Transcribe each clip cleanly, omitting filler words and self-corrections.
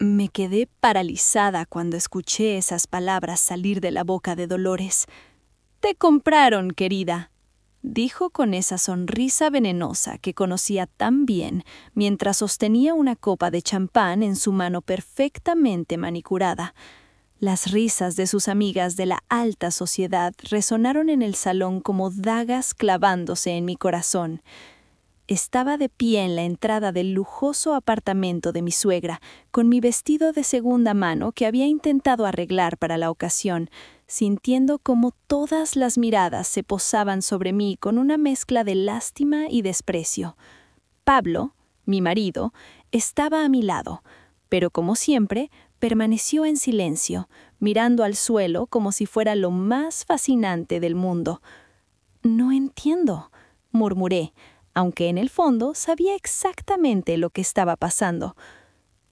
Me quedé paralizada cuando escuché esas palabras salir de la boca de Dolores. «Te compraron, querida», dijo con esa sonrisa venenosa que conocía tan bien mientras sostenía una copa de champán en su mano perfectamente manicurada. Las risas de sus amigas de la alta sociedad resonaron en el salón como dagas clavándose en mi corazón. Estaba de pie en la entrada del lujoso apartamento de mi suegra, con mi vestido de segunda mano que había intentado arreglar para la ocasión, sintiendo cómo todas las miradas se posaban sobre mí con una mezcla de lástima y desprecio. Pablo, mi marido, estaba a mi lado, pero como siempre, permaneció en silencio, mirando al suelo como si fuera lo más fascinante del mundo. «No entiendo», murmuré, aunque en el fondo sabía exactamente lo que estaba pasando.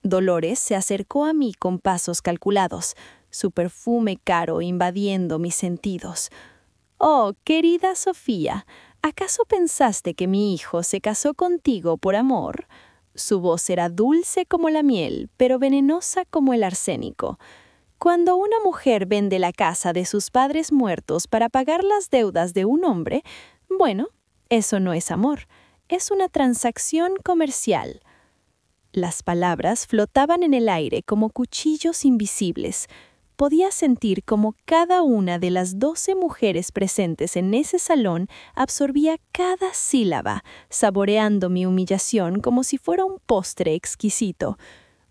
Dolores se acercó a mí con pasos calculados, su perfume caro invadiendo mis sentidos. «Oh, querida Sofía, ¿acaso pensaste que mi hijo se casó contigo por amor?» Su voz era dulce como la miel, pero venenosa como el arsénico. «Cuando una mujer vende la casa de sus padres muertos para pagar las deudas de un hombre, bueno, eso no es amor, es una transacción comercial». Las palabras flotaban en el aire como cuchillos invisibles. Podía sentir cómo cada una de las 12 mujeres presentes en ese salón absorbía cada sílaba, saboreando mi humillación como si fuera un postre exquisito.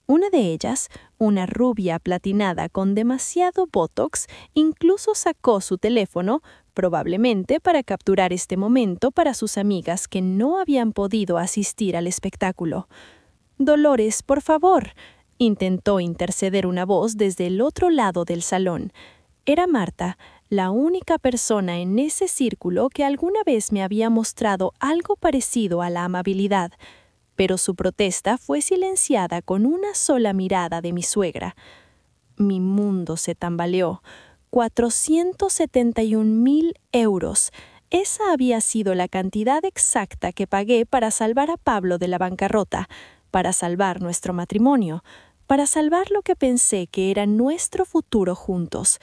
Una de ellas, una rubia platinada con demasiado botox, incluso sacó su teléfono, probablemente para capturar este momento para sus amigas que no habían podido asistir al espectáculo. «Dolores, por favor», intentó interceder una voz desde el otro lado del salón. Era Marta, la única persona en ese círculo que alguna vez me había mostrado algo parecido a la amabilidad, pero su protesta fue silenciada con una sola mirada de mi suegra. Mi mundo se tambaleó. 471.000 euros. Esa había sido la cantidad exacta que pagué para salvar a Pablo de la bancarrota, para salvar nuestro matrimonio, para salvar lo que pensé que era nuestro futuro juntos.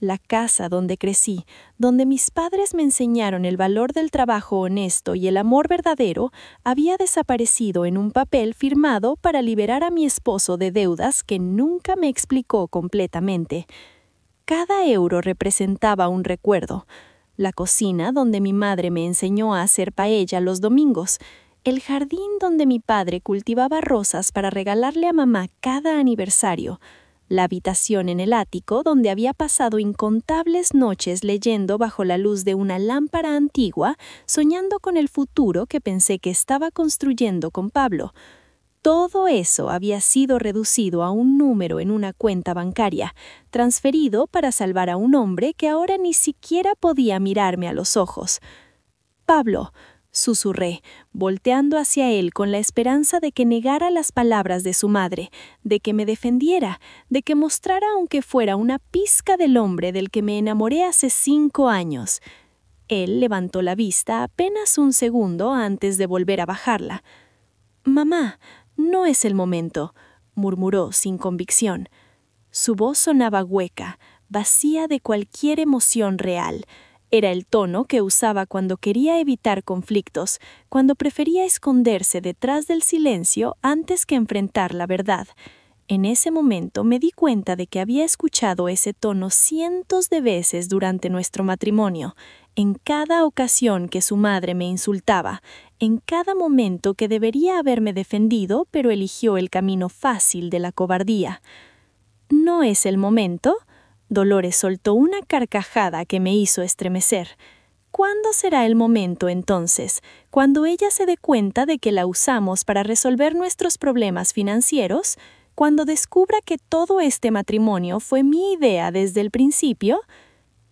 La casa donde crecí, donde mis padres me enseñaron el valor del trabajo honesto y el amor verdadero, había desaparecido en un papel firmado para liberar a mi esposo de deudas que nunca me explicó completamente. Cada euro representaba un recuerdo. La cocina donde mi madre me enseñó a hacer paella los domingos, el jardín donde mi padre cultivaba rosas para regalarle a mamá cada aniversario, la habitación en el ático donde había pasado incontables noches leyendo bajo la luz de una lámpara antigua, soñando con el futuro que pensé que estaba construyendo con Pablo. Todo eso había sido reducido a un número en una cuenta bancaria, transferido para salvar a un hombre que ahora ni siquiera podía mirarme a los ojos. «Pablo», susurré, volteando hacia él con la esperanza de que negara las palabras de su madre, de que me defendiera, de que mostrara aunque fuera una pizca del hombre del que me enamoré hace 5 años. Él levantó la vista apenas un segundo antes de volver a bajarla. «Mamá, no es el momento», murmuró sin convicción. Su voz sonaba hueca, vacía de cualquier emoción real. Era el tono que usaba cuando quería evitar conflictos, cuando prefería esconderse detrás del silencio antes que enfrentar la verdad. En ese momento me di cuenta de que había escuchado ese tono cientos de veces durante nuestro matrimonio, en cada ocasión que su madre me insultaba, en cada momento que debería haberme defendido, pero eligió el camino fácil de la cobardía. «¿No es el momento?», Dolores soltó una carcajada que me hizo estremecer. «¿Cuándo será el momento entonces? ¿Cuando ella se dé cuenta de que la usamos para resolver nuestros problemas financieros? ¿Cuando descubra que todo este matrimonio fue mi idea desde el principio?»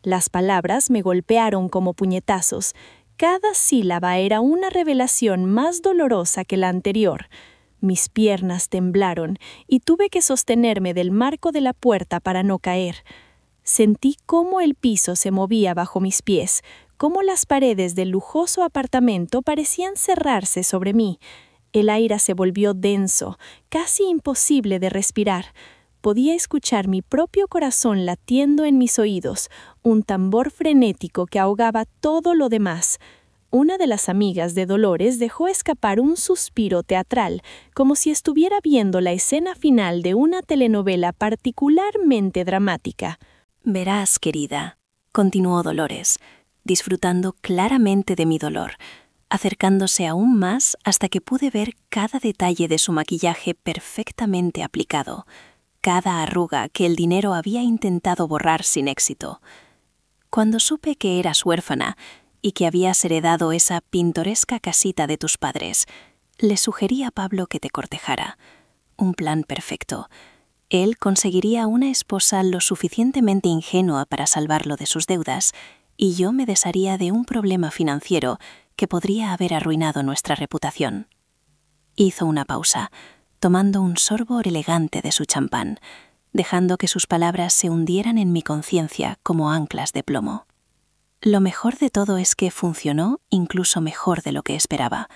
Las palabras me golpearon como puñetazos. Cada sílaba era una revelación más dolorosa que la anterior. Mis piernas temblaron y tuve que sostenerme del marco de la puerta para no caer. Sentí cómo el piso se movía bajo mis pies, cómo las paredes del lujoso apartamento parecían cerrarse sobre mí. El aire se volvió denso, casi imposible de respirar. Podía escuchar mi propio corazón latiendo en mis oídos, un tambor frenético que ahogaba todo lo demás. Una de las amigas de Dolores dejó escapar un suspiro teatral, como si estuviera viendo la escena final de una telenovela particularmente dramática. Verás, querida, continuó Dolores, disfrutando claramente de mi dolor, acercándose aún más hasta que pude ver cada detalle de su maquillaje perfectamente aplicado, cada arruga que el dinero había intentado borrar sin éxito. Cuando supe que eras huérfana y que habías heredado esa pintoresca casita de tus padres, le sugerí a Pablo que te cortejara. Un plan perfecto. Él conseguiría una esposa lo suficientemente ingenua para salvarlo de sus deudas, y yo me desharía de un problema financiero que podría haber arruinado nuestra reputación. Hizo una pausa, tomando un sorbo elegante de su champán, dejando que sus palabras se hundieran en mi conciencia como anclas de plomo. Lo mejor de todo es que funcionó incluso mejor de lo que esperaba.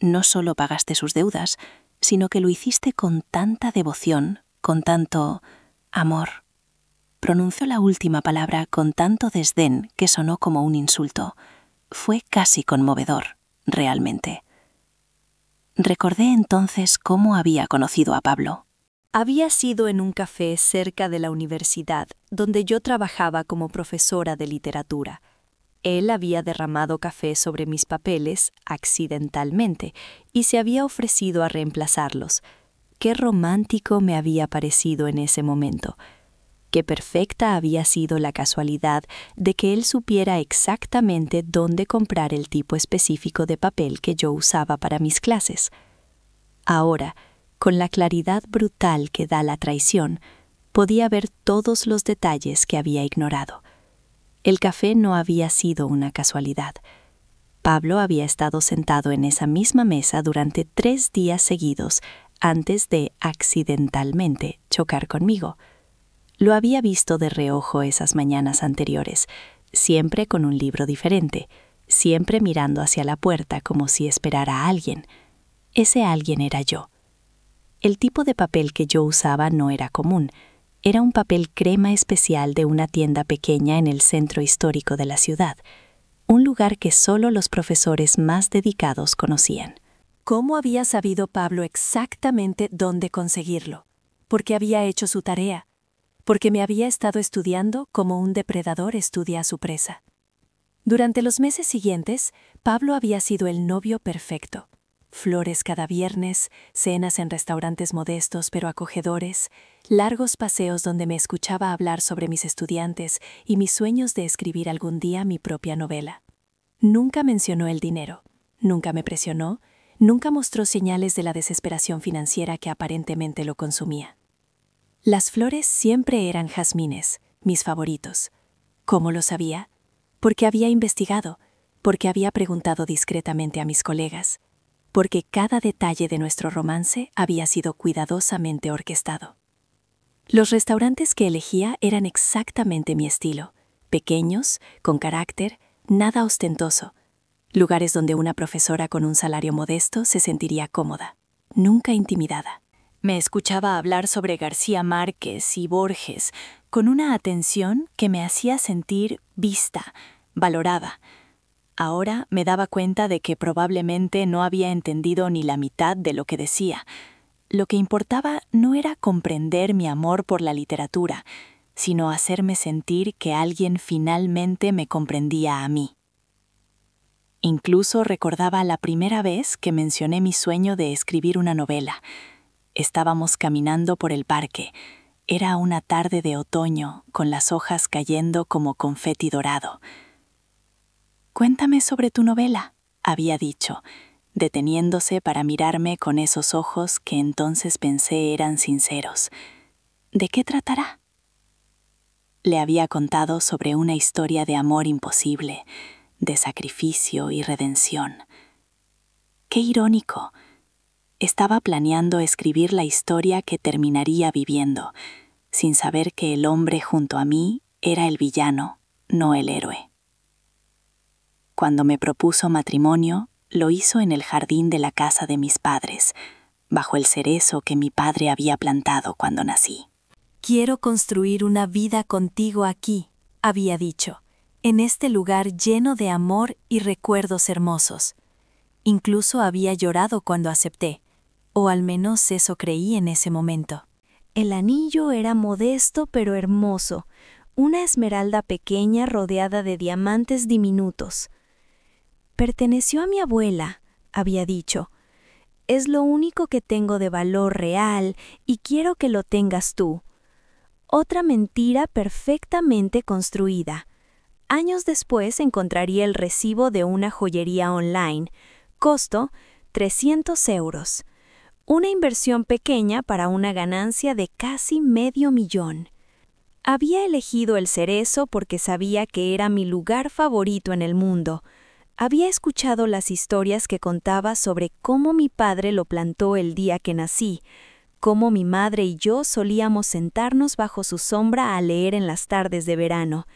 No solo pagaste sus deudas, sino que lo hiciste con tanta devoción, con tanto amor. Pronunció la última palabra con tanto desdén que sonó como un insulto. Fue casi conmovedor, realmente. Recordé entonces cómo había conocido a Pablo. Había sido en un café cerca de la universidad, donde yo trabajaba como profesora de literatura. Él había derramado café sobre mis papeles accidentalmente y se había ofrecido a reemplazarlos. Qué romántico me había parecido en ese momento. Qué perfecta había sido la casualidad de que él supiera exactamente dónde comprar el tipo específico de papel que yo usaba para mis clases. Ahora, con la claridad brutal que da la traición, podía ver todos los detalles que había ignorado. El café no había sido una casualidad. Pablo había estado sentado en esa misma mesa durante 3 días seguidos antes de accidentalmente chocar conmigo. Lo había visto de reojo esas mañanas anteriores, siempre con un libro diferente, siempre mirando hacia la puerta como si esperara a alguien. Ese alguien era yo. El tipo de papel que yo usaba no era común. Era un papel crema especial de una tienda pequeña en el centro histórico de la ciudad, un lugar que solo los profesores más dedicados conocían. ¿Cómo había sabido Pablo exactamente dónde conseguirlo? Porque había hecho su tarea, porque me había estado estudiando como un depredador estudia a su presa. Durante los meses siguientes, Pablo había sido el novio perfecto. Flores cada viernes, cenas en restaurantes modestos pero acogedores, largos paseos donde me escuchaba hablar sobre mis estudiantes y mis sueños de escribir algún día mi propia novela. Nunca mencionó el dinero, nunca me presionó, nunca mostró señales de la desesperación financiera que aparentemente lo consumía. Las flores siempre eran jazmines, mis favoritos. ¿Cómo lo sabía? Porque había investigado, porque había preguntado discretamente a mis colegas, porque cada detalle de nuestro romance había sido cuidadosamente orquestado. Los restaurantes que elegía eran exactamente mi estilo, pequeños, con carácter, nada ostentoso, lugares donde una profesora con un salario modesto se sentiría cómoda, nunca intimidada. Me escuchaba hablar sobre García Márquez y Borges con una atención que me hacía sentir vista, valorada. Ahora me daba cuenta de que probablemente no había entendido ni la mitad de lo que decía. Lo que importaba no era comprender mi amor por la literatura, sino hacerme sentir que alguien finalmente me comprendía a mí. Incluso recordaba la primera vez que mencioné mi sueño de escribir una novela. Estábamos caminando por el parque. Era una tarde de otoño, con las hojas cayendo como confeti dorado. «Cuéntame sobre tu novela», había dicho, deteniéndose para mirarme con esos ojos que entonces pensé eran sinceros. ¿De qué tratará? Le había contado sobre una historia de amor imposible, de sacrificio y redención. ¡Qué irónico! Estaba planeando escribir la historia que terminaría viviendo, sin saber que el hombre junto a mí era el villano, no el héroe. Cuando me propuso matrimonio, lo hizo en el jardín de la casa de mis padres, bajo el cerezo que mi padre había plantado cuando nací. Quiero construir una vida contigo aquí, había dicho, en este lugar lleno de amor y recuerdos hermosos. Incluso había llorado cuando acepté, o al menos eso creí en ese momento. El anillo era modesto pero hermoso, una esmeralda pequeña rodeada de diamantes diminutos. Perteneció a mi abuela, había dicho. Es lo único que tengo de valor real y quiero que lo tengas tú. Otra mentira perfectamente construida. Años después encontraría el recibo de una joyería online. Costo, 300 euros. Una inversión pequeña para una ganancia de casi $500,000. Había elegido el cerezo porque sabía que era mi lugar favorito en el mundo. Había escuchado las historias que contaba sobre cómo mi padre lo plantó el día que nací, cómo mi madre y yo solíamos sentarnos bajo su sombra a leer en las tardes de verano.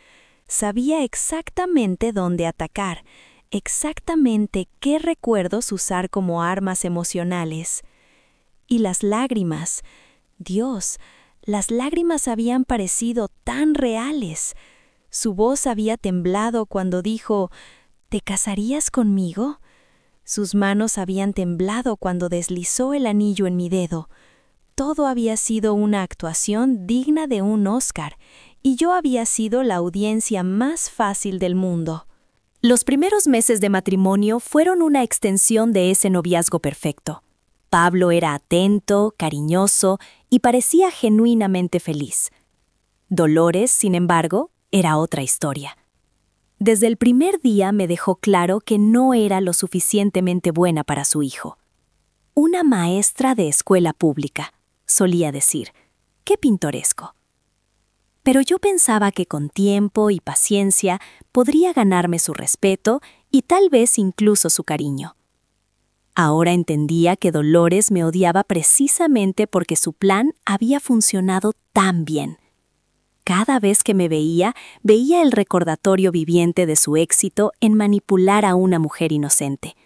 Sabía exactamente dónde atacar, exactamente qué recuerdos usar como armas emocionales. Y las lágrimas, Dios, las lágrimas habían parecido tan reales. Su voz había temblado cuando dijo, ¿te casarías conmigo? Sus manos habían temblado cuando deslizó el anillo en mi dedo. Todo había sido una actuación digna de un Oscar, y yo había sido la audiencia más fácil del mundo. Los primeros meses de matrimonio fueron una extensión de ese noviazgo perfecto. Pablo era atento, cariñoso y parecía genuinamente feliz. Dolores, sin embargo, era otra historia. Desde el primer día me dejó claro que no era lo suficientemente buena para su hijo. Una maestra de escuela pública, solía decir. ¡Qué pintoresco! Pero yo pensaba que con tiempo y paciencia podría ganarme su respeto y tal vez incluso su cariño. Ahora entendía que Dolores me odiaba precisamente porque su plan había funcionado tan bien. Cada vez que me veía el recordatorio viviente de su éxito en manipular a una mujer inocente.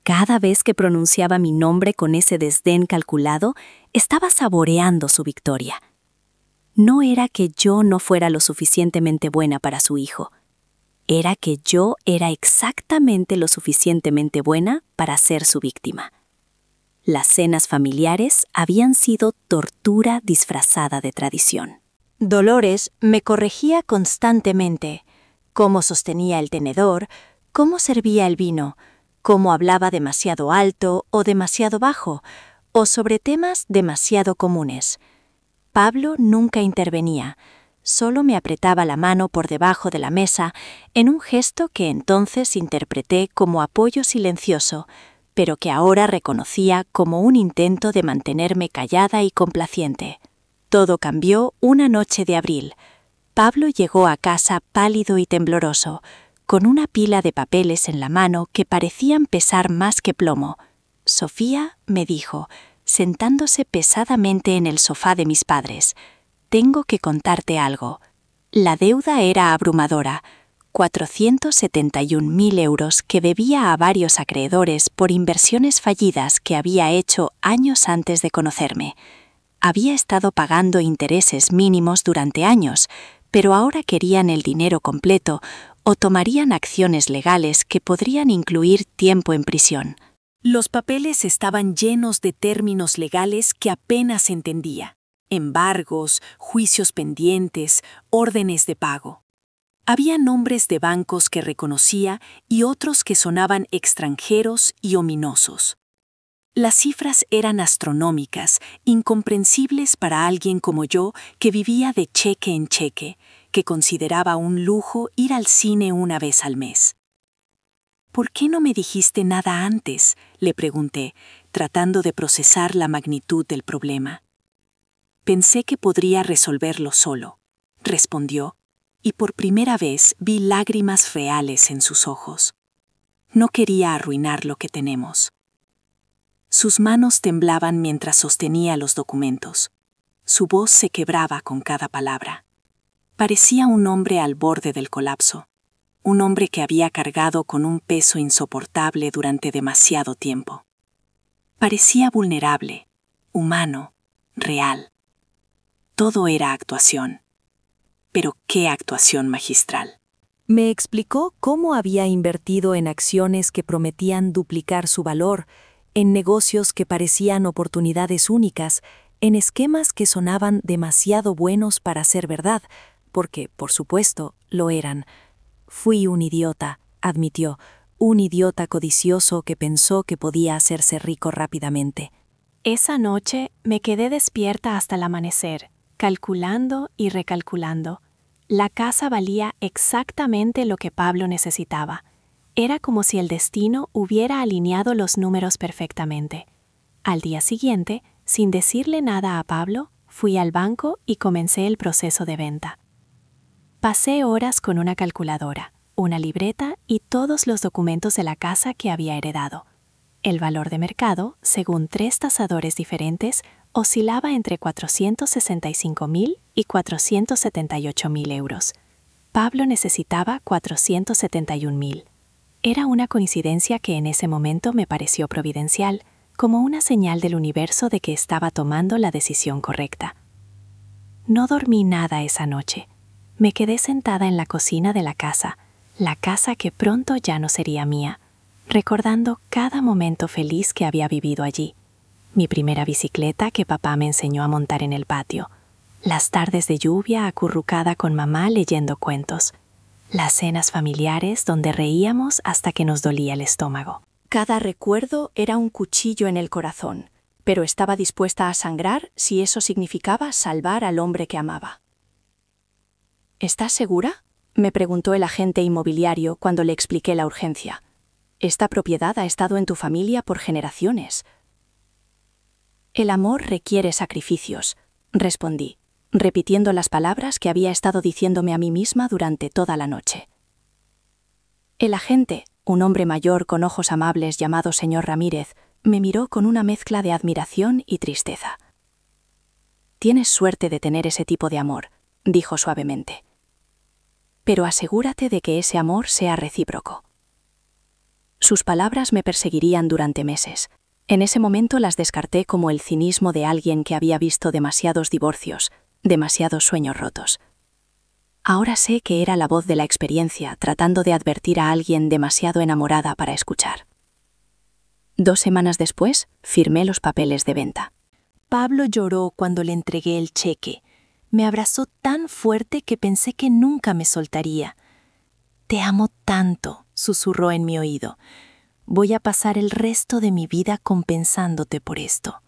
Cada vez que pronunciaba mi nombre con ese desdén calculado, estaba saboreando su victoria. No era que yo no fuera lo suficientemente buena para su hijo. Era que yo era exactamente lo suficientemente buena para ser su víctima. Las cenas familiares habían sido tortura disfrazada de tradición. Dolores me corregía constantemente. Cómo sostenía el tenedor, cómo servía el vino, cómo hablaba demasiado alto o demasiado bajo, o sobre temas demasiado comunes. Pablo nunca intervenía. Solo me apretaba la mano por debajo de la mesa en un gesto que entonces interpreté como apoyo silencioso, pero que ahora reconocía como un intento de mantenerme callada y complaciente. Todo cambió una noche de abril. Pablo llegó a casa pálido y tembloroso, con una pila de papeles en la mano que parecían pesar más que plomo. Sofía, me dijo, sentándose pesadamente en el sofá de mis padres, tengo que contarte algo. La deuda era abrumadora, 471.000 euros que debía a varios acreedores por inversiones fallidas que había hecho años antes de conocerme. Había estado pagando intereses mínimos durante años, pero ahora querían el dinero completo o tomarían acciones legales que podrían incluir tiempo en prisión. Los papeles estaban llenos de términos legales que apenas entendía. Embargos, juicios pendientes, órdenes de pago. Había nombres de bancos que reconocía y otros que sonaban extranjeros y ominosos. Las cifras eran astronómicas, incomprensibles para alguien como yo que vivía de cheque en cheque, que consideraba un lujo ir al cine una vez al mes. ¿Por qué no me dijiste nada antes?, le pregunté, tratando de procesar la magnitud del problema. Pensé que podría resolverlo solo, respondió, y por primera vez vi lágrimas reales en sus ojos. No quería arruinar lo que tenemos. Sus manos temblaban mientras sostenía los documentos. Su voz se quebraba con cada palabra. Parecía un hombre al borde del colapso. un hombre que había cargado con un peso insoportable durante demasiado tiempo. Parecía vulnerable, humano, real. Todo era actuación. Pero qué actuación magistral. Me explicó cómo había invertido en acciones que prometían duplicar su valor, en negocios que parecían oportunidades únicas, en esquemas que sonaban demasiado buenos para ser verdad, porque, por supuesto, lo eran. Fui un idiota, admitió, un idiota codicioso que pensó que podía hacerse rico rápidamente. Esa noche me quedé despierta hasta el amanecer, calculando y recalculando. La casa valía exactamente lo que Pablo necesitaba. Era como si el destino hubiera alineado los números perfectamente. Al día siguiente, sin decirle nada a Pablo, fui al banco y comencé el proceso de venta. Pasé horas con una calculadora, una libreta y todos los documentos de la casa que había heredado. El valor de mercado, según 3 tasadores diferentes, oscilaba entre 465.000 y 478.000 euros. Pablo necesitaba 471.000. Era una coincidencia que en ese momento me pareció providencial, como una señal del universo de que estaba tomando la decisión correcta. No dormí nada esa noche. Me quedé sentada en la cocina de la casa que pronto ya no sería mía, recordando cada momento feliz que había vivido allí. Mi primera bicicleta que papá me enseñó a montar en el patio, las tardes de lluvia acurrucada con mamá leyendo cuentos, las cenas familiares donde reíamos hasta que nos dolía el estómago. Cada recuerdo era un cuchillo en el corazón, pero estaba dispuesta a sangrar si eso significaba salvar al hombre que amaba. ¿Estás segura?, me preguntó el agente inmobiliario cuando le expliqué la urgencia. Esta propiedad ha estado en tu familia por generaciones. El amor requiere sacrificios, respondí, repitiendo las palabras que había estado diciéndome a mí misma durante toda la noche. El agente, un hombre mayor con ojos amables llamado señor Ramírez, me miró con una mezcla de admiración y tristeza. Tienes suerte de tener ese tipo de amor, dijo suavemente. Pero asegúrate de que ese amor sea recíproco. Sus palabras me perseguirían durante meses. En ese momento las descarté como el cinismo de alguien que había visto demasiados divorcios, demasiados sueños rotos. Ahora sé que era la voz de la experiencia tratando de advertir a alguien demasiado enamorada para escuchar. 2 semanas después, firmé los papeles de venta. Pablo lloró cuando le entregué el cheque. Me abrazó tan fuerte que pensé que nunca me soltaría. «Te amo tanto», susurró en mi oído. «Voy a pasar el resto de mi vida compensándote por esto».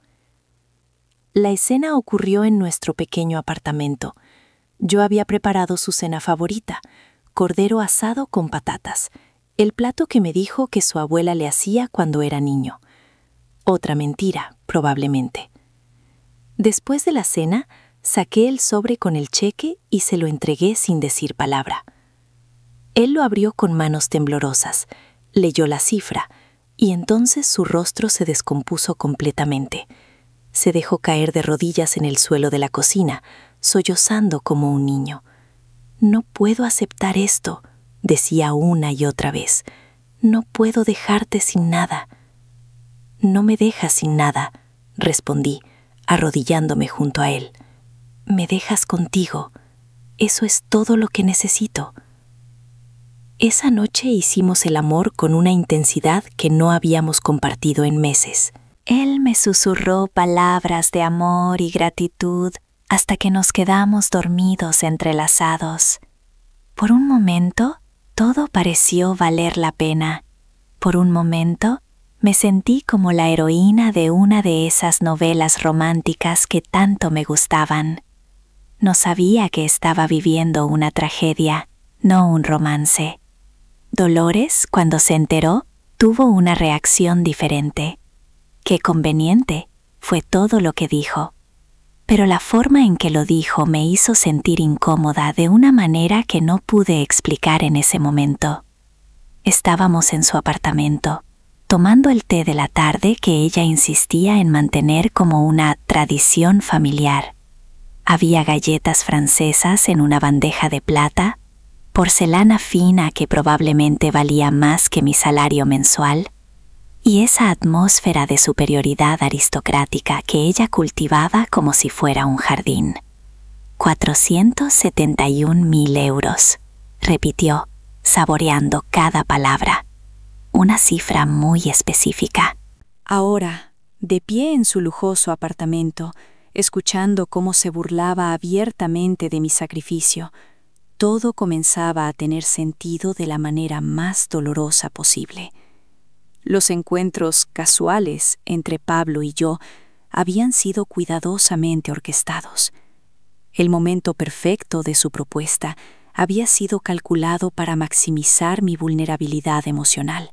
La escena ocurrió en nuestro pequeño apartamento. Yo había preparado su cena favorita, cordero asado con patatas, el plato que me dijo que su abuela le hacía cuando era niño. Otra mentira, probablemente. Después de la cena, saqué el sobre con el cheque y se lo entregué sin decir palabra. Él lo abrió con manos temblorosas, leyó la cifra, y entonces su rostro se descompuso completamente. Se dejó caer de rodillas en el suelo de la cocina, sollozando como un niño. «No puedo aceptar esto», decía una y otra vez. «No puedo dejarte sin nada». «No me dejas sin nada», respondí, arrodillándome junto a él. «Me dejas contigo. Eso es todo lo que necesito». Esa noche hicimos el amor con una intensidad que no habíamos compartido en meses. Él me susurró palabras de amor y gratitud hasta que nos quedamos dormidos entrelazados. Por un momento, todo pareció valer la pena. Por un momento, me sentí como la heroína de una de esas novelas románticas que tanto me gustaban. No sabía que estaba viviendo una tragedia, no un romance. Dolores, cuando se enteró, tuvo una reacción diferente. «Qué conveniente», fue todo lo que dijo. Pero la forma en que lo dijo me hizo sentir incómoda de una manera que no pude explicar en ese momento. Estábamos en su apartamento, tomando el té de la tarde que ella insistía en mantener como una tradición familiar. Había galletas francesas en una bandeja de plata, porcelana fina que probablemente valía más que mi salario mensual, y esa atmósfera de superioridad aristocrática que ella cultivaba como si fuera un jardín. 471.000 euros, repitió, saboreando cada palabra. Una cifra muy específica. Ahora, de pie en su lujoso apartamento, escuchando cómo se burlaba abiertamente de mi sacrificio, todo comenzaba a tener sentido de la manera más dolorosa posible. Los encuentros casuales entre Pablo y yo habían sido cuidadosamente orquestados. El momento perfecto de su propuesta había sido calculado para maximizar mi vulnerabilidad emocional.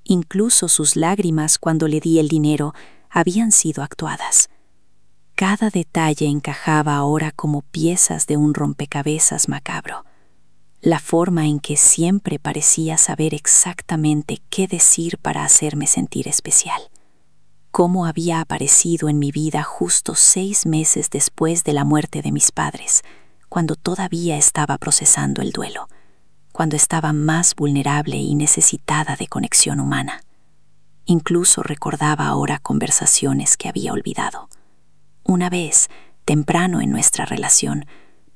Incluso sus lágrimas cuando le di el dinero habían sido actuadas. Cada detalle encajaba ahora como piezas de un rompecabezas macabro. La forma en que siempre parecía saber exactamente qué decir para hacerme sentir especial. Cómo había aparecido en mi vida justo 6 meses después de la muerte de mis padres, cuando todavía estaba procesando el duelo, cuando estaba más vulnerable y necesitada de conexión humana. Incluso recordaba ahora conversaciones que había olvidado. Una vez, temprano en nuestra relación,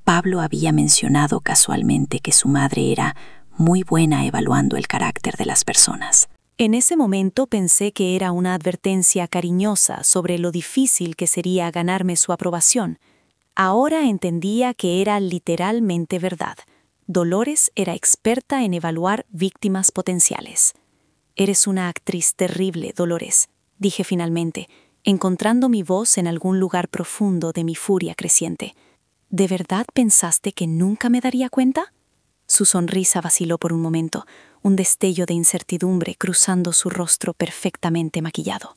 Pablo había mencionado casualmente que su madre era muy buena evaluando el carácter de las personas. En ese momento pensé que era una advertencia cariñosa sobre lo difícil que sería ganarme su aprobación. Ahora entendía que era literalmente verdad. Dolores era experta en evaluar víctimas potenciales. «Eres una actriz terrible, Dolores», dije finalmente, encontrando mi voz en algún lugar profundo de mi furia creciente. ¿De verdad pensaste que nunca me daría cuenta? Su sonrisa vaciló por un momento, un destello de incertidumbre cruzando su rostro perfectamente maquillado.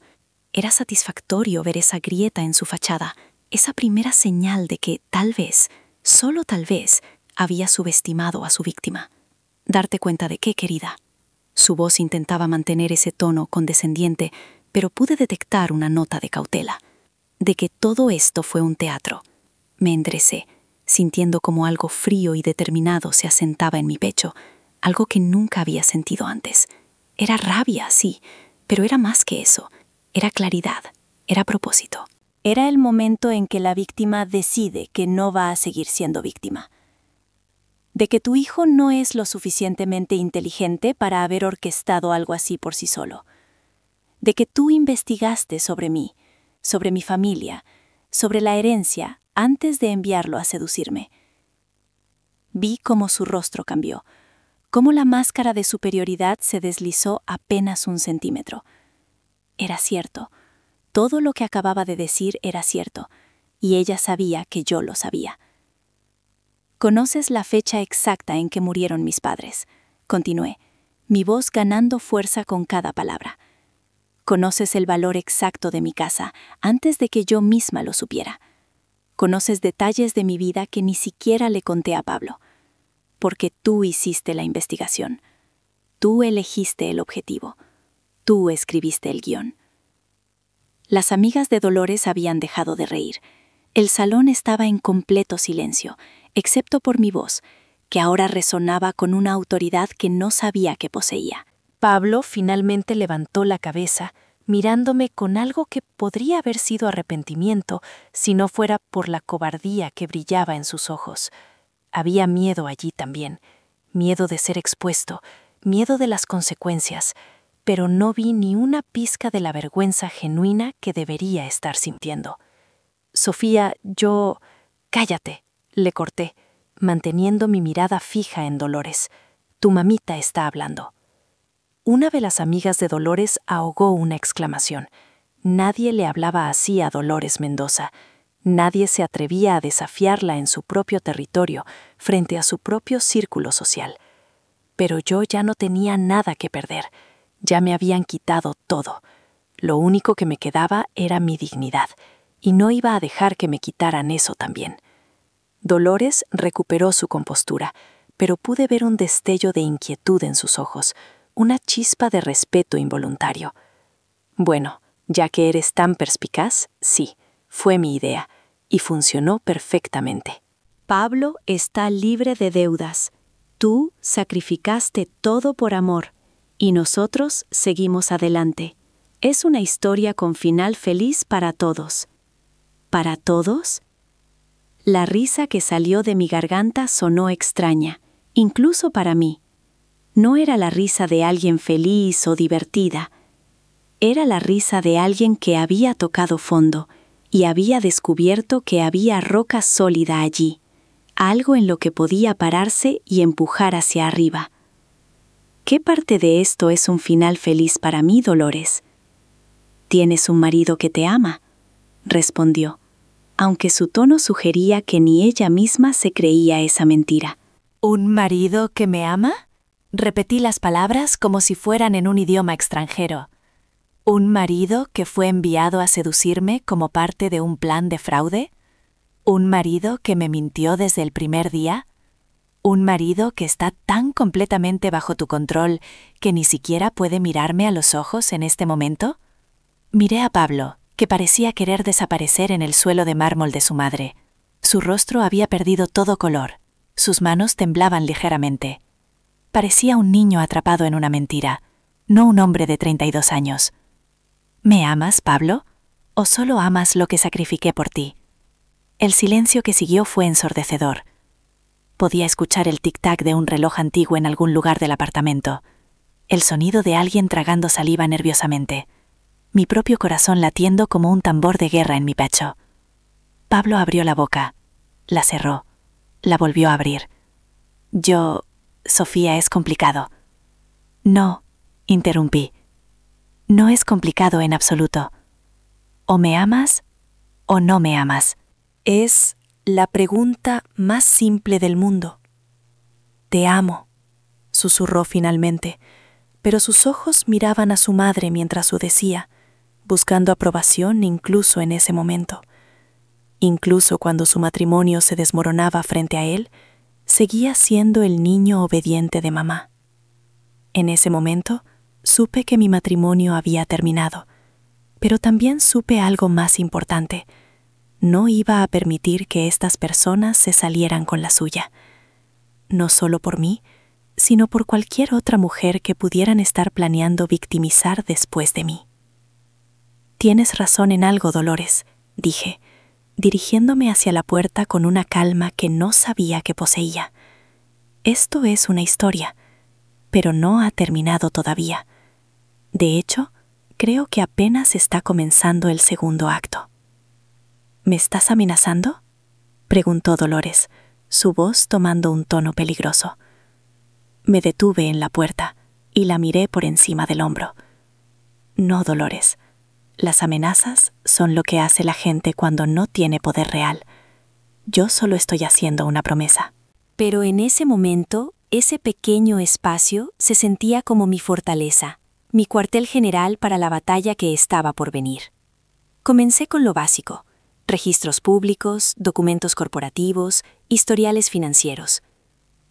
Era satisfactorio ver esa grieta en su fachada, esa primera señal de que tal vez, solo tal vez, había subestimado a su víctima. ¿Darte cuenta de qué, querida? Su voz intentaba mantener ese tono condescendiente, pero pude detectar una nota de cautela. De que todo esto fue un teatro. Me enderecé, sintiendo como algo frío y determinado se asentaba en mi pecho, algo que nunca había sentido antes. Era rabia, sí, pero era más que eso. Era claridad, era propósito. Era el momento en que la víctima decide que no va a seguir siendo víctima. De que tu hijo no es lo suficientemente inteligente para haber orquestado algo así por sí solo. De que tú investigaste sobre mí, sobre mi familia, sobre la herencia, antes de enviarlo a seducirme. Vi cómo su rostro cambió, cómo la máscara de superioridad se deslizó apenas 1 centímetro. Era cierto, todo lo que acababa de decir era cierto, y ella sabía que yo lo sabía. «Conoces la fecha exacta en que murieron mis padres», continué, mi voz ganando fuerza con cada palabra. «Conoces el valor exacto de mi casa antes de que yo misma lo supiera. Conoces detalles de mi vida que ni siquiera le conté a Pablo. Porque tú hiciste la investigación. Tú elegiste el objetivo. Tú escribiste el guión». Las amigas de Dolores habían dejado de reír. El salón estaba en completo silencio, excepto por mi voz, que ahora resonaba con una autoridad que no sabía que poseía. Pablo finalmente levantó la cabeza, mirándome con algo que podría haber sido arrepentimiento si no fuera por la cobardía que brillaba en sus ojos. Había miedo allí también, miedo de ser expuesto, miedo de las consecuencias, pero no vi ni una pizca de la vergüenza genuina que debería estar sintiendo. «Sofía, yo...» «Cállate», le corté, manteniendo mi mirada fija en Dolores. «Tu mamita está hablando». Una de las amigas de Dolores ahogó una exclamación. Nadie le hablaba así a Dolores Mendoza. Nadie se atrevía a desafiarla en su propio territorio, frente a su propio círculo social. Pero yo ya no tenía nada que perder. Ya me habían quitado todo. Lo único que me quedaba era mi dignidad, y no iba a dejar que me quitaran eso también. Dolores recuperó su compostura, pero pude ver un destello de inquietud en sus ojos, una chispa de respeto involuntario. «Bueno, ya que eres tan perspicaz, sí, fue mi idea, y funcionó perfectamente. Pablo está libre de deudas. Tú sacrificaste todo por amor, y nosotros seguimos adelante. Es una historia con final feliz para todos. ¿Para todos? La risa que salió de mi garganta sonó extraña, incluso para mí. No era la risa de alguien feliz o divertida. Era la risa de alguien que había tocado fondo y había descubierto que había roca sólida allí, algo en lo que podía pararse y empujar hacia arriba. ¿Qué parte de esto es un final feliz para mí, Dolores? «¿Tienes un marido que te ama?», respondió, aunque su tono sugería que ni ella misma se creía esa mentira. ¿Un marido que me ama? Repetí las palabras como si fueran en un idioma extranjero. ¿Un marido que fue enviado a seducirme como parte de un plan de fraude? ¿Un marido que me mintió desde el primer día? ¿Un marido que está tan completamente bajo tu control que ni siquiera puede mirarme a los ojos en este momento? Miré a Pablo, que parecía querer desaparecer en el suelo de mármol de su madre. Su rostro había perdido todo color. Sus manos temblaban ligeramente. Parecía un niño atrapado en una mentira, no un hombre de 32 años. ¿Me amas, Pablo? ¿O solo amas lo que sacrifiqué por ti? El silencio que siguió fue ensordecedor. Podía escuchar el tic-tac de un reloj antiguo en algún lugar del apartamento, el sonido de alguien tragando saliva nerviosamente, mi propio corazón latiendo como un tambor de guerra en mi pecho. Pablo abrió la boca, la cerró, la volvió a abrir. Sofía, es complicado. No, interrumpí. No es complicado en absoluto. O me amas o no me amas. Es la pregunta más simple del mundo. Te amo, susurró finalmente, pero sus ojos miraban a su madre mientras lo decía, buscando aprobación incluso en ese momento. Incluso cuando su matrimonio se desmoronaba frente a él, seguía siendo el niño obediente de mamá. En ese momento, supe que mi matrimonio había terminado, pero también supe algo más importante. No iba a permitir que estas personas se salieran con la suya. No solo por mí, sino por cualquier otra mujer que pudieran estar planeando victimizar después de mí. Tienes razón en algo, Dolores, dije, dirigiéndome hacia la puerta con una calma que no sabía que poseía. Esto es una historia, pero no ha terminado todavía. De hecho, creo que apenas está comenzando el segundo acto. ¿Me estás amenazando?, preguntó Dolores, su voz tomando un tono peligroso. Me detuve en la puerta y la miré por encima del hombro. No, Dolores. Las amenazas son lo que hace la gente cuando no tiene poder real. Yo solo estoy haciendo una promesa. Pero en ese momento, ese pequeño espacio se sentía como mi fortaleza, mi cuartel general para la batalla que estaba por venir. Comencé con lo básico: registros públicos, documentos corporativos, historiales financieros.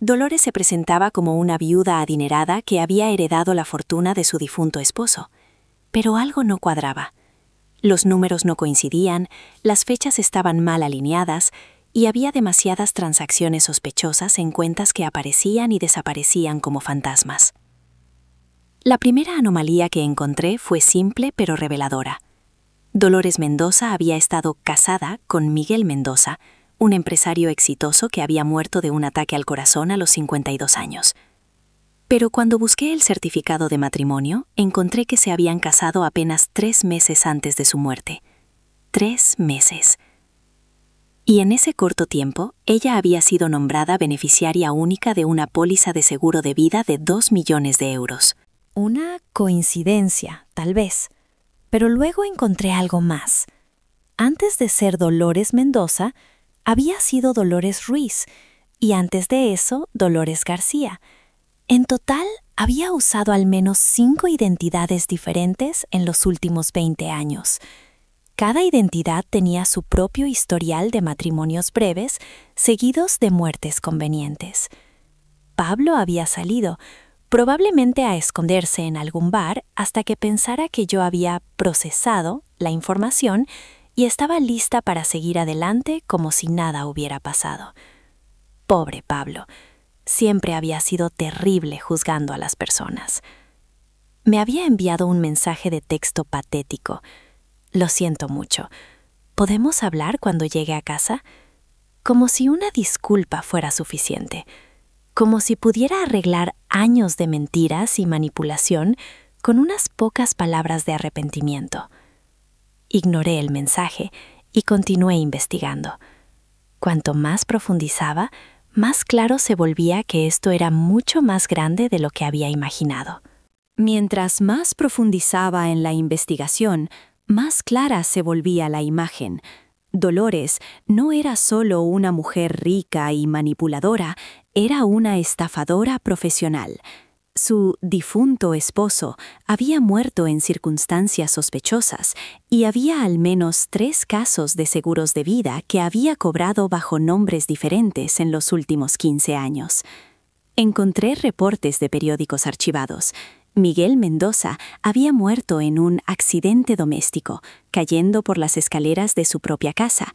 Dolores se presentaba como una viuda adinerada que había heredado la fortuna de su difunto esposo. Pero algo no cuadraba. Los números no coincidían, las fechas estaban mal alineadas y había demasiadas transacciones sospechosas en cuentas que aparecían y desaparecían como fantasmas. La primera anomalía que encontré fue simple pero reveladora. Dolores Mendoza había estado casada con Miguel Mendoza, un empresario exitoso que había muerto de un ataque al corazón a los 52 años. Pero cuando busqué el certificado de matrimonio, encontré que se habían casado apenas 3 meses antes de su muerte. 3 meses. Y en ese corto tiempo, ella había sido nombrada beneficiaria única de una póliza de seguro de vida de 2 millones de euros. Una coincidencia, tal vez. Pero luego encontré algo más. Antes de ser Dolores Mendoza, había sido Dolores Ruiz, y antes de eso, Dolores García. En total, había usado al menos 5 identidades diferentes en los últimos 20 años. Cada identidad tenía su propio historial de matrimonios breves, seguidos de muertes convenientes. Pablo había salido, probablemente a esconderse en algún bar, hasta que pensara que yo había procesado la información y estaba lista para seguir adelante como si nada hubiera pasado. Pobre Pablo. Siempre había sido terrible juzgando a las personas. Me había enviado un mensaje de texto patético. Lo siento mucho. ¿Podemos hablar cuando llegue a casa? Como si una disculpa fuera suficiente. Como si pudiera arreglar años de mentiras y manipulación con unas pocas palabras de arrepentimiento. Ignoré el mensaje y continué investigando. Cuanto más profundizaba, más claro se volvía que esto era mucho más grande de lo que había imaginado. Mientras más profundizaba en la investigación, más clara se volvía la imagen. Dolores no era solo una mujer rica y manipuladora, era una estafadora profesional. Su difunto esposo había muerto en circunstancias sospechosas y había al menos 3 casos de seguros de vida que había cobrado bajo nombres diferentes en los últimos 15 años. Encontré reportes de periódicos archivados. Miguel Mendoza había muerto en un accidente doméstico, cayendo por las escaleras de su propia casa.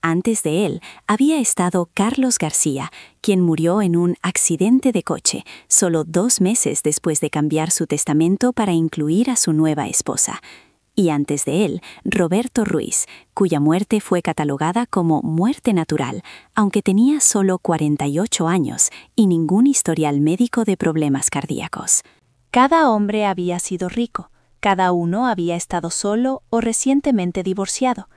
Antes de él había estado Carlos García, quien murió en un accidente de coche, solo 2 meses después de cambiar su testamento para incluir a su nueva esposa. Y antes de él, Roberto Ruiz, cuya muerte fue catalogada como muerte natural, aunque tenía solo 48 años y ningún historial médico de problemas cardíacos. Cada hombre había sido rico, cada uno había estado solo o recientemente divorciado.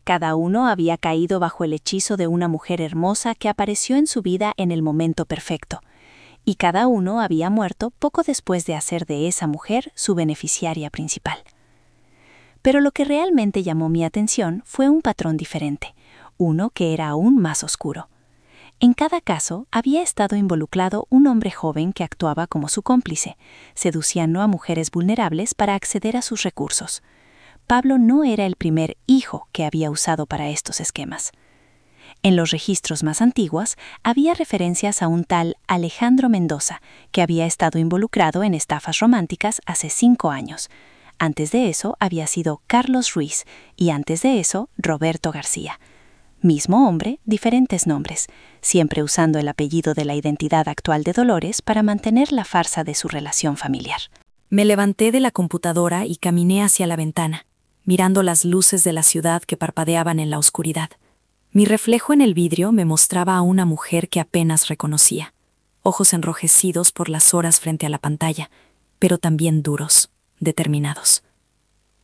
Cada uno había caído bajo el hechizo de una mujer hermosa que apareció en su vida en el momento perfecto. Y cada uno había muerto poco después de hacer de esa mujer su beneficiaria principal. Pero lo que realmente llamó mi atención fue un patrón diferente, uno que era aún más oscuro. En cada caso había estado involucrado un hombre joven que actuaba como su cómplice, seduciendo a mujeres vulnerables para acceder a sus recursos. Pablo no era el primer hijo que había usado para estos esquemas. En los registros más antiguos había referencias a un tal Alejandro Mendoza, que había estado involucrado en estafas románticas hace 5 años. Antes de eso había sido Carlos Ruiz y antes de eso Roberto García. Mismo hombre, diferentes nombres, siempre usando el apellido de la identidad actual de Dolores para mantener la farsa de su relación familiar. Me levanté de la computadora y caminé hacia la ventana, mirando las luces de la ciudad que parpadeaban en la oscuridad. Mi reflejo en el vidrio me mostraba a una mujer que apenas reconocía, ojos enrojecidos por las horas frente a la pantalla, pero también duros, determinados.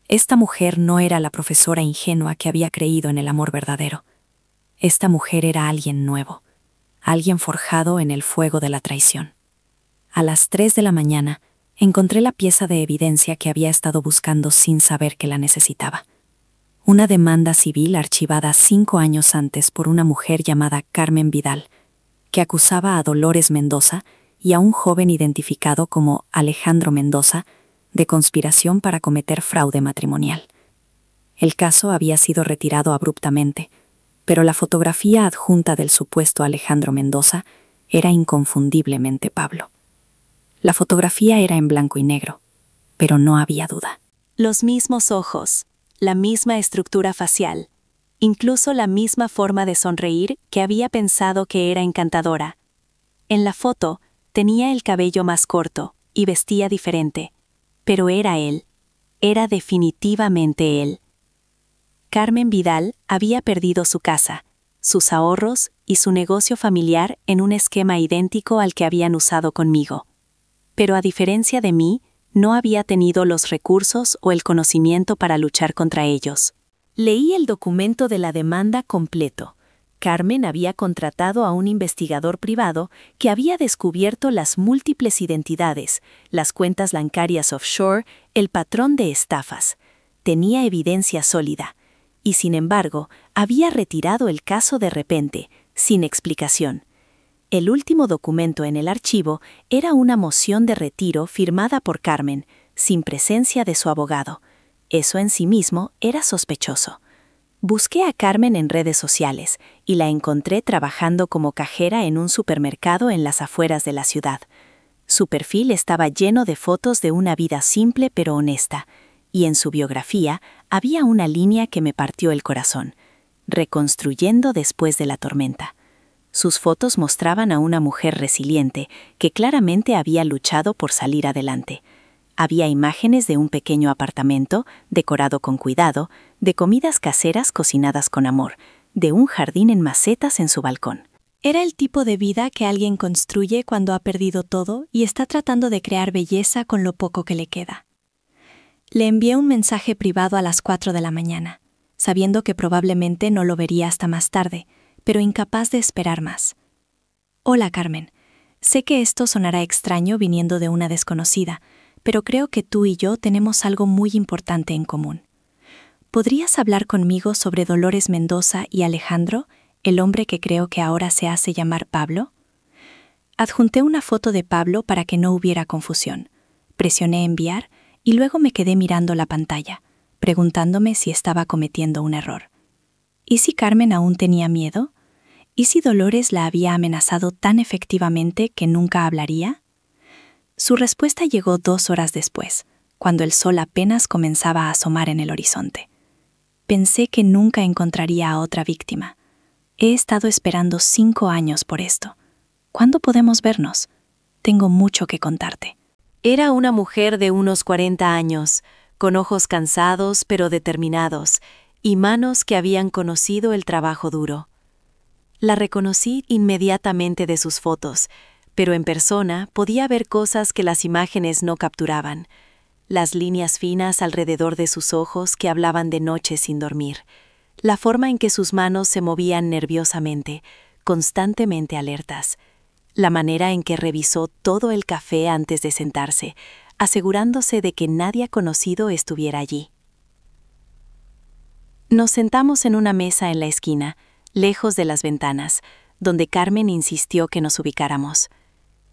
Esta mujer no era la profesora ingenua que había creído en el amor verdadero. Esta mujer era alguien nuevo, alguien forjado en el fuego de la traición. A las 3 de la mañana, encontré la pieza de evidencia que había estado buscando sin saber que la necesitaba. Una demanda civil archivada 5 años antes por una mujer llamada Carmen Vidal, que acusaba a Dolores Mendoza y a un joven identificado como Alejandro Mendoza de conspiración para cometer fraude matrimonial. El caso había sido retirado abruptamente, pero la fotografía adjunta del supuesto Alejandro Mendoza era inconfundiblemente Pablo. La fotografía era en blanco y negro, pero no había duda. Los mismos ojos, la misma estructura facial, incluso la misma forma de sonreír que había pensado que era encantadora. En la foto tenía el cabello más corto y vestía diferente, pero era él, era definitivamente él. Carmen Vidal había perdido su casa, sus ahorros y su negocio familiar en un esquema idéntico al que habían usado conmigo. Pero a diferencia de mí, no había tenido los recursos o el conocimiento para luchar contra ellos. Leí el documento de la demanda completo. Carmen había contratado a un investigador privado que había descubierto las múltiples identidades, las cuentas bancarias offshore, el patrón de estafas. Tenía evidencia sólida. Y sin embargo, había retirado el caso de repente, sin explicación. El último documento en el archivo era una moción de retiro firmada por Carmen, sin presencia de su abogado. Eso en sí mismo era sospechoso. Busqué a Carmen en redes sociales y la encontré trabajando como cajera en un supermercado en las afueras de la ciudad. Su perfil estaba lleno de fotos de una vida simple pero honesta, y en su biografía había una línea que me partió el corazón: reconstruyendo después de la tormenta. Sus fotos mostraban a una mujer resiliente que claramente había luchado por salir adelante. Había imágenes de un pequeño apartamento, decorado con cuidado, de comidas caseras cocinadas con amor, de un jardín en macetas en su balcón. Era el tipo de vida que alguien construye cuando ha perdido todo y está tratando de crear belleza con lo poco que le queda. Le envié un mensaje privado a las 4 de la mañana, sabiendo que probablemente no lo vería hasta más tarde, pero incapaz de esperar más. Hola, Carmen. Sé que esto sonará extraño viniendo de una desconocida, pero creo que tú y yo tenemos algo muy importante en común. ¿Podrías hablar conmigo sobre Dolores Mendoza y Alejandro, el hombre que creo que ahora se hace llamar Pablo? Adjunté una foto de Pablo para que no hubiera confusión. Presioné enviar y luego me quedé mirando la pantalla, preguntándome si estaba cometiendo un error. ¿Y si Carmen aún tenía miedo? ¿Y si Dolores la había amenazado tan efectivamente que nunca hablaría? Su respuesta llegó 2 horas después, cuando el sol apenas comenzaba a asomar en el horizonte. Pensé que nunca encontraría a otra víctima. He estado esperando 5 años por esto. ¿Cuándo podemos vernos? Tengo mucho que contarte. Era una mujer de unos 40 años, con ojos cansados pero determinados, y manos que habían conocido el trabajo duro. La reconocí inmediatamente de sus fotos, pero en persona podía ver cosas que las imágenes no capturaban. Las líneas finas alrededor de sus ojos que hablaban de noches sin dormir. La forma en que sus manos se movían nerviosamente, constantemente alertas. La manera en que revisó todo el café antes de sentarse, asegurándose de que nadie conocido estuviera allí. Nos sentamos en una mesa en la esquina, lejos de las ventanas, donde Carmen insistió que nos ubicáramos.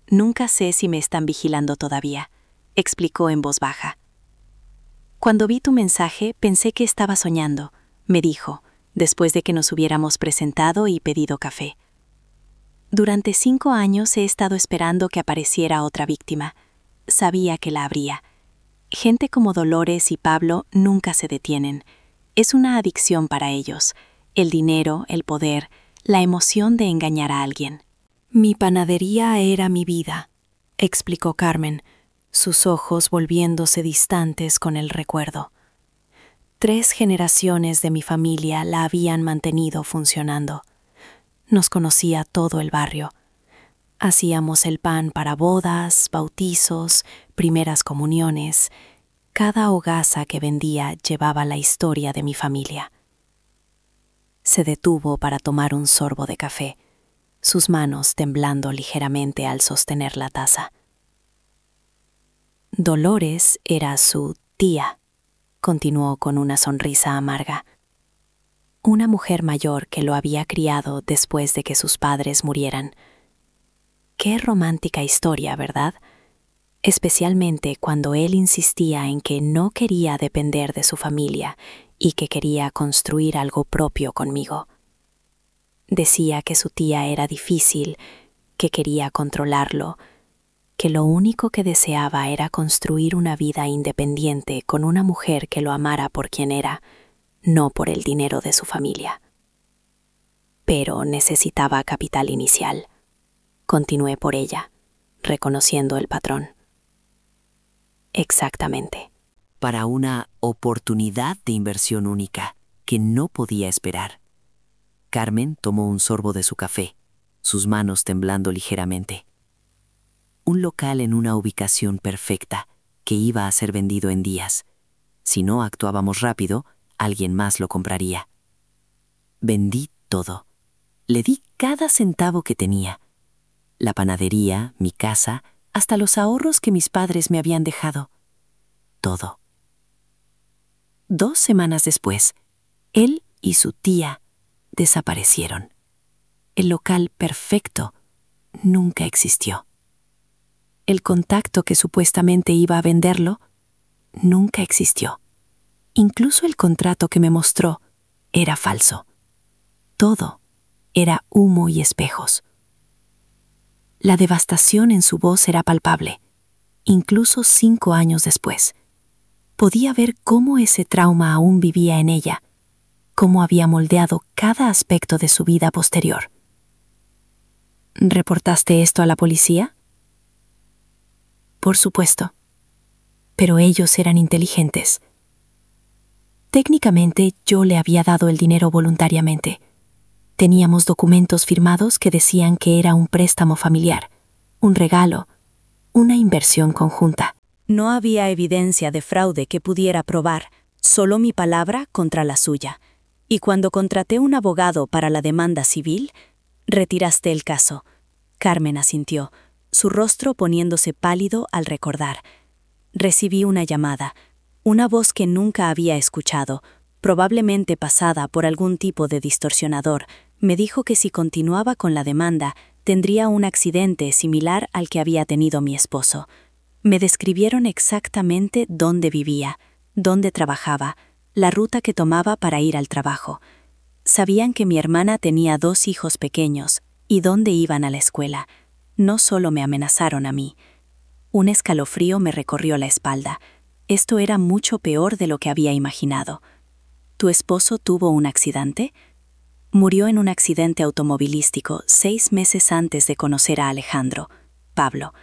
«Nunca sé si me están vigilando todavía», explicó en voz baja. «Cuando vi tu mensaje pensé que estaba soñando», me dijo, después de que nos hubiéramos presentado y pedido café. «Durante 5 años he estado esperando que apareciera otra víctima. Sabía que la habría. Gente como Dolores y Pablo nunca se detienen. Es una adicción para ellos. El dinero, el poder, la emoción de engañar a alguien». Mi panadería era mi vida, explicó Carmen, sus ojos volviéndose distantes con el recuerdo. 3 generaciones de mi familia la habían mantenido funcionando. Nos conocía todo el barrio. Hacíamos el pan para bodas, bautizos, primeras comuniones. Cada hogaza que vendía llevaba la historia de mi familia. Se detuvo para tomar un sorbo de café, sus manos temblando ligeramente al sostener la taza. Dolores era su tía, continuó con una sonrisa amarga. Una mujer mayor que lo había criado después de que sus padres murieran. Qué romántica historia, ¿verdad? Especialmente cuando él insistía en que no quería depender de su familia y que quería construir algo propio conmigo. Decía que su tía era difícil, que quería controlarlo, que lo único que deseaba era construir una vida independiente con una mujer que lo amara por quien era, no por el dinero de su familia. Pero necesitaba capital inicial. Continué por ella, reconociendo el patrón. Exactamente. Para una oportunidad de inversión única que no podía esperar. Carmen tomó un sorbo de su café, sus manos temblando ligeramente. Un local en una ubicación perfecta que iba a ser vendido en días. Si no actuábamos rápido, alguien más lo compraría. Vendí todo. Le di cada centavo que tenía. La panadería, mi casa, hasta los ahorros que mis padres me habían dejado. Todo. 2 semanas después, él y su tía desaparecieron. El local perfecto nunca existió. El contacto que supuestamente iba a venderlo nunca existió. Incluso el contrato que me mostró era falso. Todo era humo y espejos. La devastación en su voz era palpable, incluso 5 años después. Podía ver cómo ese trauma aún vivía en ella, cómo había moldeado cada aspecto de su vida posterior. ¿Reportaste esto a la policía? Por supuesto. Pero ellos eran inteligentes. Técnicamente yo le había dado el dinero voluntariamente. Teníamos documentos firmados que decían que era un préstamo familiar, un regalo, una inversión conjunta. No había evidencia de fraude que pudiera probar, solo mi palabra contra la suya. Y cuando contraté un abogado para la demanda civil, retiraste el caso. Carmen asintió, su rostro poniéndose pálido al recordar. Recibí una llamada, una voz que nunca había escuchado, probablemente pasada por algún tipo de distorsionador. Me dijo que si continuaba con la demanda, tendría un accidente similar al que había tenido mi esposo. Me describieron exactamente dónde vivía, dónde trabajaba, la ruta que tomaba para ir al trabajo. Sabían que mi hermana tenía 2 hijos pequeños y dónde iban a la escuela. No solo me amenazaron a mí. Un escalofrío me recorrió la espalda. Esto era mucho peor de lo que había imaginado. ¿Tu esposo tuvo un accidente? Murió en un accidente automovilístico 6 meses antes de conocer a Alejandro, Pablo.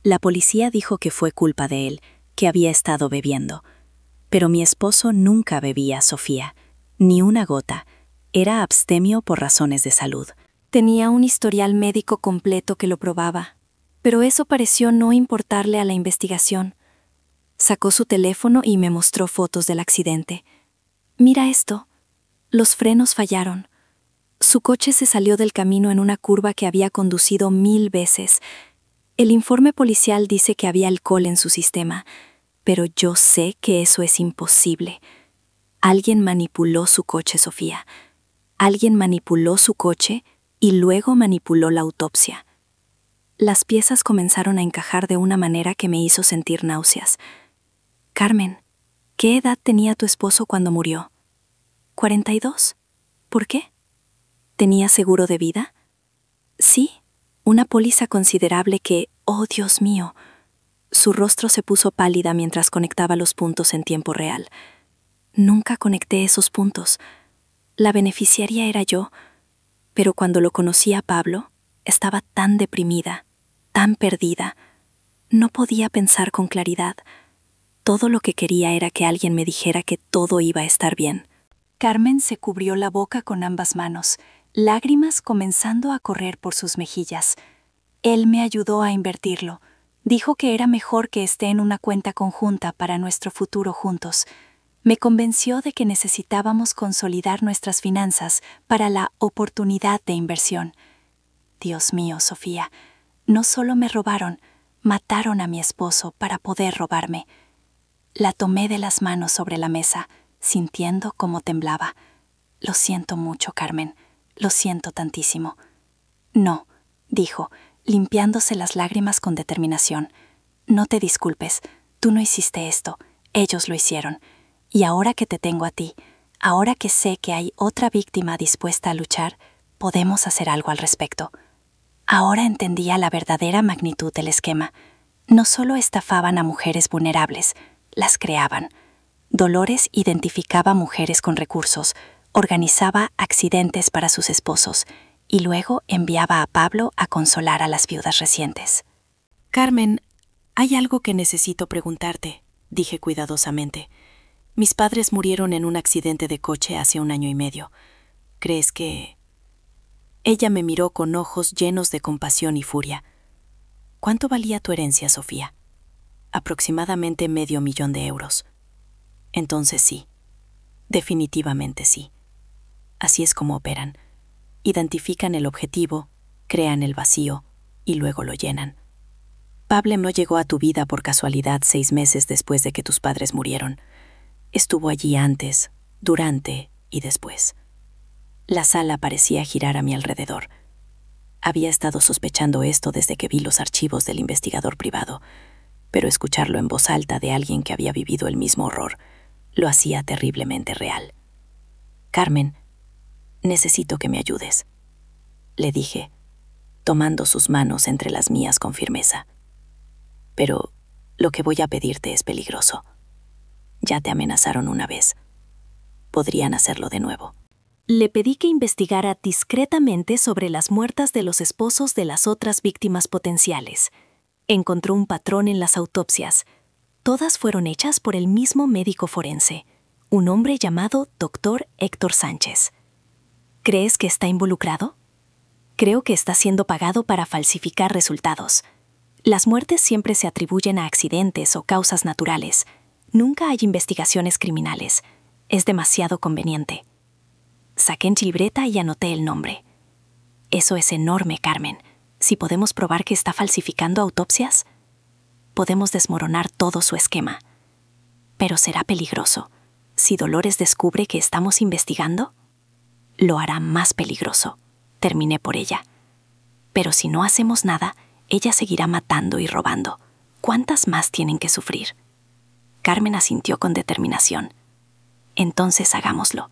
La policía dijo que fue culpa de él, que había estado bebiendo. Pero mi esposo nunca bebía, Sofía, ni una gota. Era abstemio por razones de salud. Tenía un historial médico completo que lo probaba, pero eso pareció no importarle a la investigación. Sacó su teléfono y me mostró fotos del accidente. Mira esto. Los frenos fallaron. Su coche se salió del camino en una curva que había conducido 1000 veces. El informe policial dice que había alcohol en su sistema, pero yo sé que eso es imposible. Alguien manipuló su coche, Sofía. Alguien manipuló su coche y luego manipuló la autopsia. Las piezas comenzaron a encajar de una manera que me hizo sentir náuseas. Carmen, ¿qué edad tenía tu esposo cuando murió? 42. ¿Por qué? ¿Tenía seguro de vida? Sí, una póliza considerable que, oh Dios mío. Su rostro se puso pálida mientras conectaba los puntos en tiempo real. Nunca conecté esos puntos. La beneficiaria era yo, pero cuando lo conocí a Pablo, estaba tan deprimida, tan perdida. No podía pensar con claridad. Todo lo que quería era que alguien me dijera que todo iba a estar bien. Carmen se cubrió la boca con ambas manos, lágrimas comenzando a correr por sus mejillas. Él me ayudó a invertirlo. Dijo que era mejor que esté en una cuenta conjunta para nuestro futuro juntos. Me convenció de que necesitábamos consolidar nuestras finanzas para la oportunidad de inversión. Dios mío, Sofía, no solo me robaron, mataron a mi esposo para poder robarme. La tomé de las manos sobre la mesa, sintiendo cómo temblaba. Lo siento mucho, Carmen. Lo siento tantísimo. No, dijo, limpiándose las lágrimas con determinación. No te disculpes, tú no hiciste esto, ellos lo hicieron. Y ahora que te tengo a ti, ahora que sé que hay otra víctima dispuesta a luchar, podemos hacer algo al respecto. Ahora entendía la verdadera magnitud del esquema. No solo estafaban a mujeres vulnerables, las creaban. Dolores identificaba mujeres con recursos, organizaba accidentes para sus esposos y luego enviaba a Pablo a consolar a las viudas recientes. Carmen, hay algo que necesito preguntarte, dije cuidadosamente. Mis padres murieron en un accidente de coche hace 1 año y medio. ¿Crees que...? Ella me miró con ojos llenos de compasión y furia. ¿Cuánto valía tu herencia, Sofía? Aproximadamente $500,000. Entonces sí, definitivamente sí. Así es como operan. Identifican el objetivo, crean el vacío y luego lo llenan. Pablo no llegó a tu vida por casualidad 6 meses después de que tus padres murieron. Estuvo allí antes, durante y después. La sala parecía girar a mi alrededor. Había estado sospechando esto desde que vi los archivos del investigador privado, pero escucharlo en voz alta de alguien que había vivido el mismo horror lo hacía terriblemente real. Carmen, necesito que me ayudes, le dije, tomando sus manos entre las mías con firmeza. Pero lo que voy a pedirte es peligroso. Ya te amenazaron una vez. Podrían hacerlo de nuevo. Le pedí que investigara discretamente sobre las muertas de los esposos de las otras víctimas potenciales. Encontró un patrón en las autopsias. Todas fueron hechas por el mismo médico forense, un hombre llamado Dr. Héctor Sánchez. ¿Crees que está involucrado? Creo que está siendo pagado para falsificar resultados. Las muertes siempre se atribuyen a accidentes o causas naturales. Nunca hay investigaciones criminales. Es demasiado conveniente. Saqué en libreta y anoté el nombre. Eso es enorme, Carmen. Si podemos probar que está falsificando autopsias, podemos desmoronar todo su esquema. Pero será peligroso. Si Dolores descubre que estamos investigando, lo hará más peligroso. Terminé por ella. Pero si no hacemos nada, ella seguirá matando y robando. ¿Cuántas más tienen que sufrir? Carmen asintió con determinación. Entonces hagámoslo.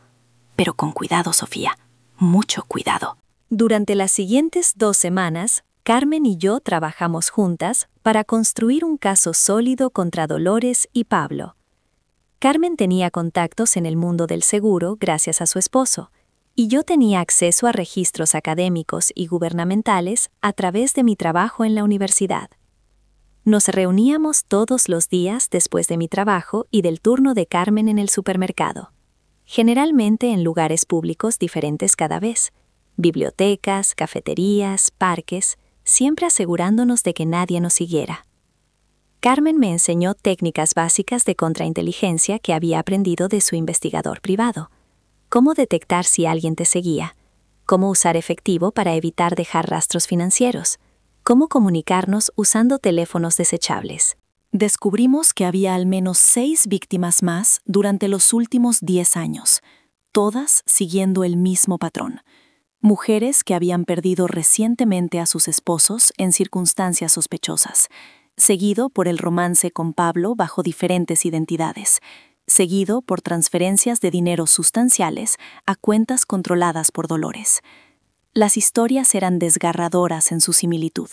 Pero con cuidado, Sofía. Mucho cuidado. Durante las siguientes 2 semanas, Carmen y yo trabajamos juntas para construir un caso sólido contra Dolores y Pablo. Carmen tenía contactos en el mundo del seguro gracias a su esposo, y yo tenía acceso a registros académicos y gubernamentales a través de mi trabajo en la universidad. Nos reuníamos todos los días después de mi trabajo y del turno de Carmen en el supermercado, generalmente en lugares públicos diferentes cada vez, bibliotecas, cafeterías, parques, siempre asegurándonos de que nadie nos siguiera. Carmen me enseñó técnicas básicas de contrainteligencia que había aprendido de su investigador privado. Cómo detectar si alguien te seguía, cómo usar efectivo para evitar dejar rastros financieros, cómo comunicarnos usando teléfonos desechables. Descubrimos que había al menos 6 víctimas más durante los últimos 10 años, todas siguiendo el mismo patrón. Mujeres que habían perdido recientemente a sus esposos en circunstancias sospechosas, seguido por el romance con Pablo bajo diferentes identidades, seguido por transferencias de dinero sustanciales a cuentas controladas por Dolores. Las historias eran desgarradoras en su similitud.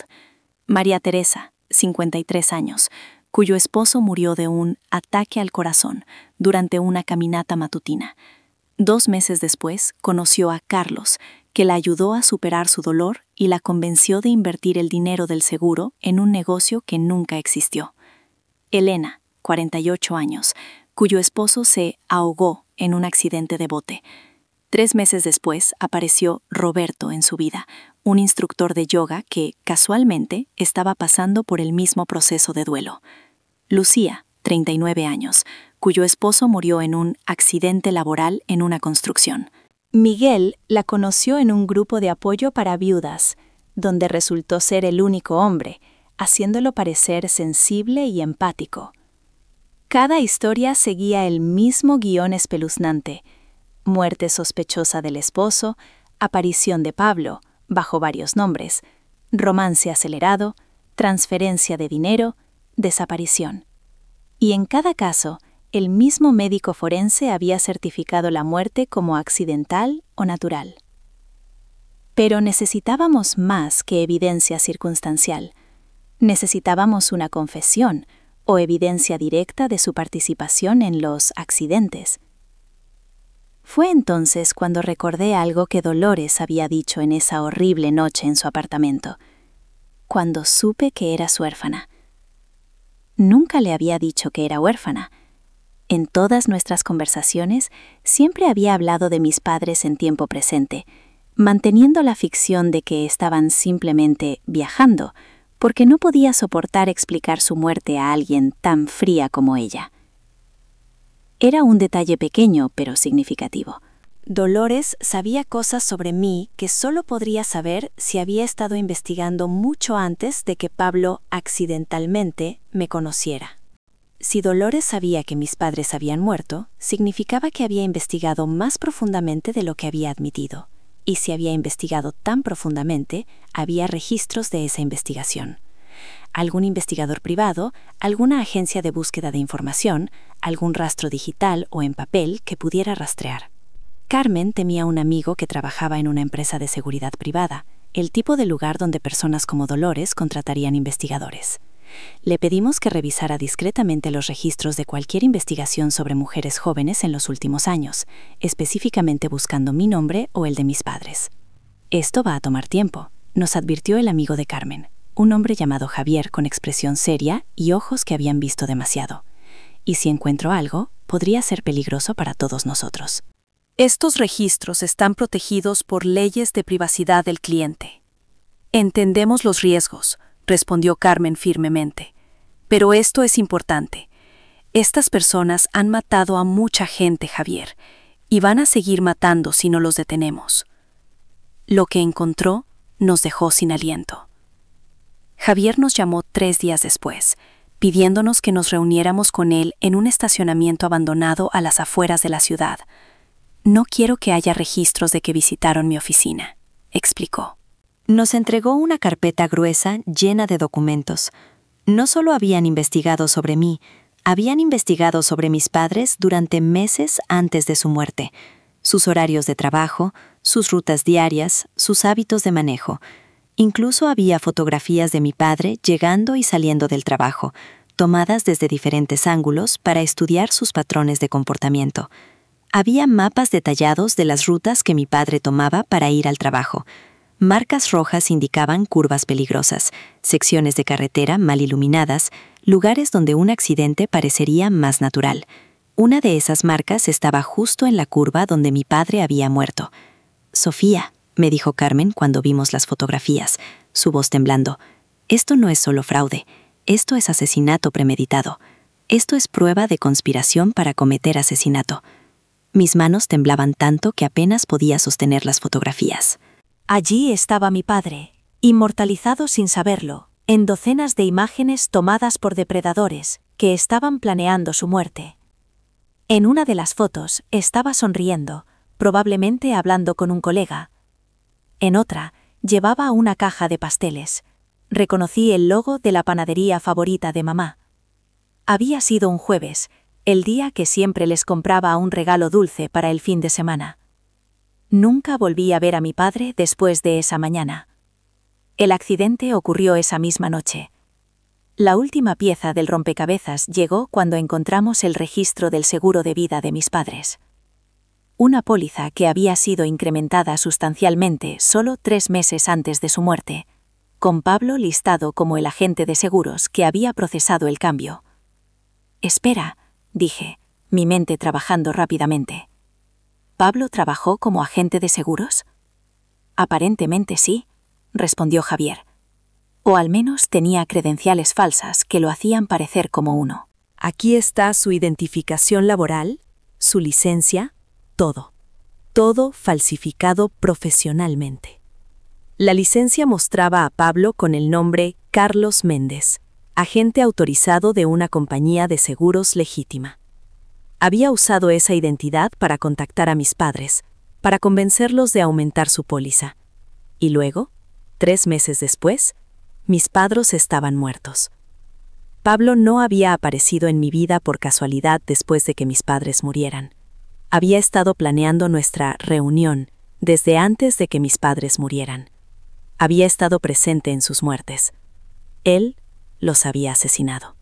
María Teresa, 53 años, cuyo esposo murió de un ataque al corazón durante una caminata matutina. 2 meses después, conoció a Carlos, que la ayudó a superar su dolor y la convenció de invertir el dinero del seguro en un negocio que nunca existió. Elena, 48 años, cuyo esposo se ahogó en un accidente de bote. 3 meses después apareció Roberto en su vida, un instructor de yoga que, casualmente, estaba pasando por el mismo proceso de duelo. Lucía, 39 años, cuyo esposo murió en un accidente laboral en una construcción. Miguel la conoció en un grupo de apoyo para viudas, donde resultó ser el único hombre, haciéndolo parecer sensible y empático. Cada historia seguía el mismo guión espeluznante: muerte sospechosa del esposo, aparición de Pablo, bajo varios nombres, romance acelerado, transferencia de dinero, desaparición. Y en cada caso, el mismo médico forense había certificado la muerte como accidental o natural. Pero necesitábamos más que evidencia circunstancial. Necesitábamos una confesión o evidencia directa de su participación en los accidentes. Fue entonces cuando recordé algo que Dolores había dicho en esa horrible noche en su apartamento, cuando supe que era su huérfana. Nunca le había dicho que era huérfana. En todas nuestras conversaciones siempre había hablado de mis padres en tiempo presente, manteniendo la ficción de que estaban simplemente viajando, porque no podía soportar explicar su muerte a alguien tan fría como ella. Era un detalle pequeño, pero significativo. Dolores sabía cosas sobre mí que solo podría saber si había estado investigando mucho antes de que Pablo accidentalmente me conociera. Si Dolores sabía que mis padres habían muerto, significaba que había investigado más profundamente de lo que había admitido. Y si había investigado tan profundamente, había registros de esa investigación. Algún investigador privado, alguna agencia de búsqueda de información, algún rastro digital o en papel que pudiera rastrear. Carmen temía un amigo que trabajaba en una empresa de seguridad privada, el tipo de lugar donde personas como Dolores contratarían investigadores. Le pedimos que revisara discretamente los registros de cualquier investigación sobre mujeres jóvenes en los últimos años, específicamente buscando mi nombre o el de mis padres. Esto va a tomar tiempo, nos advirtió el amigo de Carmen, un hombre llamado Javier con expresión seria y ojos que habían visto demasiado. Y si encuentro algo, podría ser peligroso para todos nosotros. Estos registros están protegidos por leyes de privacidad del cliente. Entendemos los riesgos, respondió Carmen firmemente. Pero esto es importante. Estas personas han matado a mucha gente, Javier, y van a seguir matando si no los detenemos. Lo que encontró nos dejó sin aliento. Javier nos llamó 3 días después, pidiéndonos que nos reuniéramos con él en un estacionamiento abandonado a las afueras de la ciudad. No quiero que haya registros de que visitaron mi oficina, explicó. Nos entregó una carpeta gruesa llena de documentos. No solo habían investigado sobre mí, habían investigado sobre mis padres durante meses antes de su muerte. Sus horarios de trabajo, sus rutas diarias, sus hábitos de manejo. Incluso había fotografías de mi padre llegando y saliendo del trabajo, tomadas desde diferentes ángulos para estudiar sus patrones de comportamiento. Había mapas detallados de las rutas que mi padre tomaba para ir al trabajo. Marcas rojas indicaban curvas peligrosas, secciones de carretera mal iluminadas, lugares donde un accidente parecería más natural. Una de esas marcas estaba justo en la curva donde mi padre había muerto. «Sofía», me dijo Carmen cuando vimos las fotografías, su voz temblando, «esto no es solo fraude, esto es asesinato premeditado. Esto es prueba de conspiración para cometer asesinato». Mis manos temblaban tanto que apenas podía sostener las fotografías. Allí estaba mi padre, inmortalizado sin saberlo, en docenas de imágenes tomadas por depredadores que estaban planeando su muerte. En una de las fotos estaba sonriendo, probablemente hablando con un colega. En otra, llevaba una caja de pasteles. Reconocí el logo de la panadería favorita de mamá. Había sido un jueves, el día que siempre les compraba un regalo dulce para el fin de semana. Nunca volví a ver a mi padre después de esa mañana. El accidente ocurrió esa misma noche. La última pieza del rompecabezas llegó cuando encontramos el registro del seguro de vida de mis padres. Una póliza que había sido incrementada sustancialmente solo 3 meses antes de su muerte, con Pablo listado como el agente de seguros que había procesado el cambio. «Espera», dije, mi mente trabajando rápidamente. ¿Pablo trabajó como agente de seguros? Aparentemente sí, respondió Javier. O al menos tenía credenciales falsas que lo hacían parecer como uno. Aquí está su identificación laboral, su licencia, todo. Todo falsificado profesionalmente. La licencia mostraba a Pablo con el nombre Carlos Méndez, agente autorizado de una compañía de seguros legítima. Había usado esa identidad para contactar a mis padres, para convencerlos de aumentar su póliza. Y luego, 3 meses después, mis padres estaban muertos. Pablo no había aparecido en mi vida por casualidad después de que mis padres murieran. Había estado planeando nuestra reunión desde antes de que mis padres murieran. Había estado presente en sus muertes. Él los había asesinado.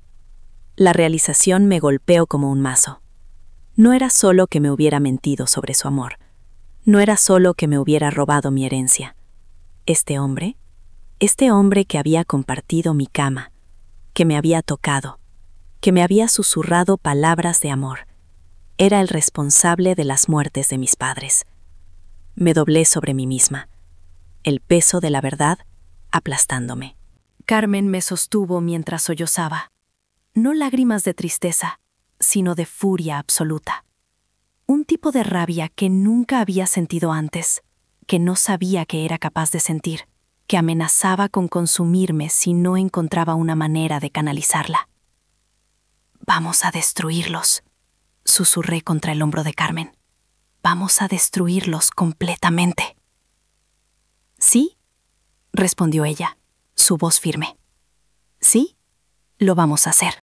La realización me golpeó como un mazo. No era solo que me hubiera mentido sobre su amor. No era solo que me hubiera robado mi herencia. Este hombre que había compartido mi cama, que me había tocado, que me había susurrado palabras de amor, era el responsable de las muertes de mis padres. Me doblé sobre mí misma, el peso de la verdad aplastándome. Carmen me sostuvo mientras sollozaba. No lágrimas de tristeza, sino de furia absoluta. Un tipo de rabia que nunca había sentido antes, que no sabía que era capaz de sentir, que amenazaba con consumirme si no encontraba una manera de canalizarla. «Vamos a destruirlos», susurré contra el hombro de Carmen. «Vamos a destruirlos completamente». «Sí», respondió ella, su voz firme. «Sí, lo vamos a hacer».